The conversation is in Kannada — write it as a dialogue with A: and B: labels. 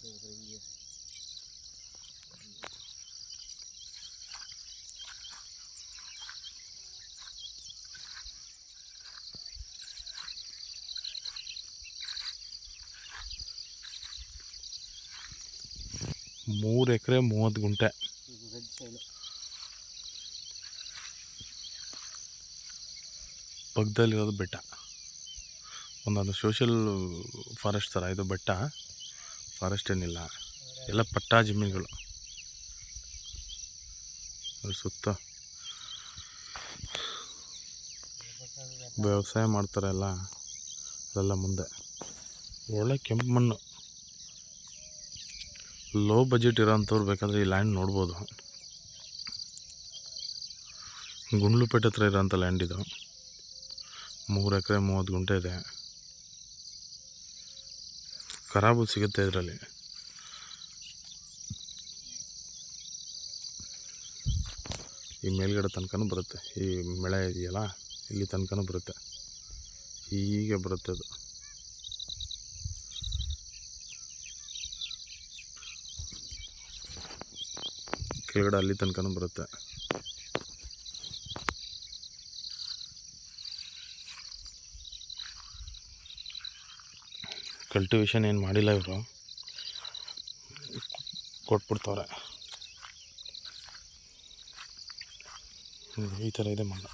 A: 3 ಎಕರೆ 30 ಗುಂಟೆ. ಪಕ್ಕದಲ್ಲಿರೋದು ಬೆಟ್ಟ, ಒಂದೊಂದು ಸೋಷಿಯಲ್ ಫಾರೆಸ್ಟ್ ಥರ ಇದು. ಬೆಟ್ಟ ಫಾರೆಸ್ಟ್ ಏನಿಲ್ಲ, ಎಲ್ಲ ಪಟ್ಟಾ ಜಮೀನುಗಳು. ಸುತ್ತ ವ್ಯವಸಾಯ ಮಾಡ್ತಾರೆ ಎಲ್ಲ, ಅದೆಲ್ಲ ಮುಂದೆ. ಒಳ್ಳೆ ಕೆಂಪು ಮಣ್ಣು. ಲೋ ಬಜೆಟ್ ಇರೋಂಥವ್ರು ಬೇಕಾದರೆ ಈ ಲ್ಯಾಂಡ್ ನೋಡ್ಬೋದು. ಗುಂಡ್ಲುಪೇಟೆ ಹತ್ರ ಇರೋಂಥ ಲ್ಯಾಂಡ್ ಇದು. 3 ಎಕರೆ 30 ಗುಂಟೆ ಇದೆ. ಖರಾಬು ಸಿಗುತ್ತೆ ಇದರಲ್ಲಿ. ಈ ಮೇಲ್ಗಡೆ ತನಕನೂ ಬರುತ್ತೆ. ಈ ಮಳೆ ಇದೆಯಲ್ಲ, ಇಲ್ಲಿ ತನಕನೂ ಬರುತ್ತೆ. ಹೀಗೆ ಬರುತ್ತೆ ಅದು. ಕೆಳಗಡೆ ಅಲ್ಲಿ ತನಕನೂ ಬರುತ್ತೆ. ಕಲ್ಟಿವೇಶನ್ ಏನು ಮಾಡಿಲ್ಲ ಇವರು, ಕೊಟ್ಬಿಡ್ತವ್ರೆ. ಈ ಥರ ಇದೆ ಮಣ್ಣು.